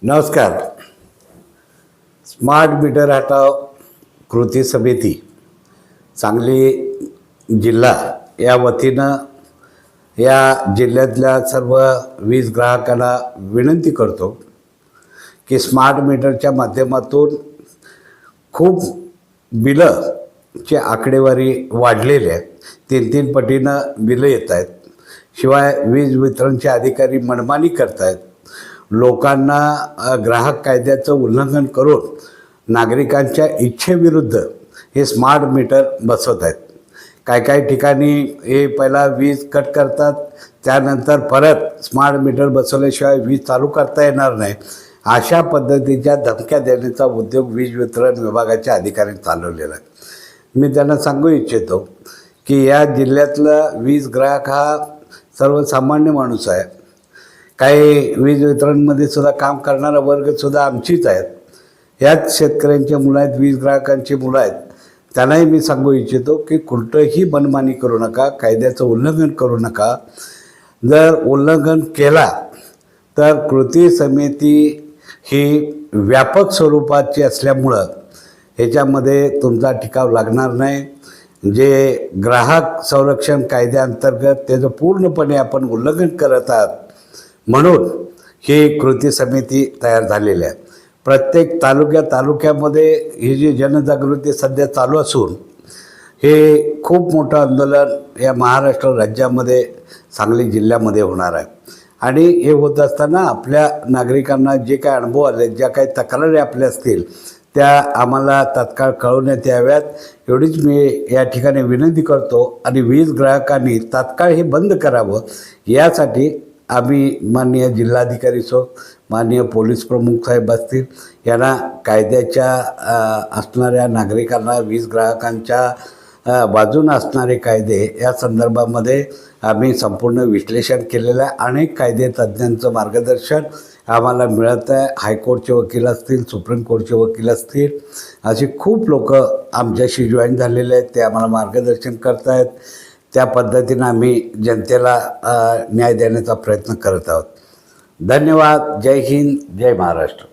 नमस्कार. Smart meter हटाव कृती समिती सांगली जिल्हा या वतीनं या जिल्ह्यातल्या सर्व वीज ग्राहकांना विनंती करतो की स्मार्ट मीटरच्या माध्यमातून खूप बिलंची आकडेवारी वाढलेली आहे. 3-3 पटीनं बिलं येत आहेत. शिवाय वीज वितरणचे अधिकारी मनमानी करत आहेत. लोकांना ग्राहक कायद्याचं उल्लंघन करून नागरिकांच्या इच्छेविरुद्ध हे स्मार्ट मीटर बसवत आहेत. काही ठिकाणी हे पहिला वीज कट करतात, त्यानंतर परत स्मार्ट मीटर बसवल्याशिवाय वीज चालू करता येणार नाही, अशा पद्धतीच्या धमक्या देण्याचा उद्योग वीज वितरण विभागाच्या अधिकाऱ्यांनी चालवलेला आहे. मी त्यांना सांगू इच्छितो की या जिल्ह्यातला वीज ग्राहक हा सर्वसामान्य माणूस आहे. काही वीज वितरणमध्ये सुद्धा काम करणारा वर्गसुद्धा आमचीच आहेत. याच शेतकऱ्यांची मुलं आहेत, वीज ग्राहकांची मुलं आहेत. त्यांनाही मी सांगू इच्छितो की कुठंही मनमानी करू नका, कायद्याचं उल्लंघन करू नका. जर उल्लंघन केला तर कृती समिती ही व्यापक स्वरूपाची असल्यामुळं ह्याच्यामध्ये तुमचा टिकाव लागणार नाही. जे ग्राहक संरक्षण कायद्याअंतर्गत त्याचं पूर्णपणे आपण उल्लंघन करत आहात म्हणून ही कृती समिती तयार झालेली आहे. प्रत्येक तालुक्यामध्ये ही जी जनजागृती सध्या चालू असून हे खूप मोठं आंदोलन या महाराष्ट्र राज्यामध्ये सांगली जिल्ह्यामध्ये होणार आहे. आणि हे होत असताना आपल्या नागरिकांना जे काही अनुभव आले, ज्या काही तक्रारी आपल्या असतील त्या आम्हाला तात्काळ कळवण्यात याव्यात, एवढीच मी या ठिकाणी विनंती करतो. आणि वीज ग्राहकांनी तात्काळ हे बंद करावं यासाठी आम्ही माननीय जिल्हाधिकारी माननीय पोलीस प्रमुख साहेब असतील यांना कायद्याच्या असणाऱ्या नागरिकांना वीज ग्राहकांच्या बाजूनं असणारे कायदे या संदर्भामध्ये आम्ही संपूर्ण विश्लेषण केलेलं आहे. अनेक कायदे तज्ज्ञांचं मार्गदर्शन आम्हाला मिळत आहे. हायकोर्टचे वकील असतील, सुप्रीम कोर्टचे वकील असतील, असे खूप लोक आमच्याशी जॉईन झालेले आहेत. ते आम्हाला मार्गदर्शन करत आहेत. त्या पद्धतीनं आम्ही जनतेला न्याय देण्याचा प्रयत्न करत आहोत. धन्यवाद. जय हिंद, जय महाराष्ट्र.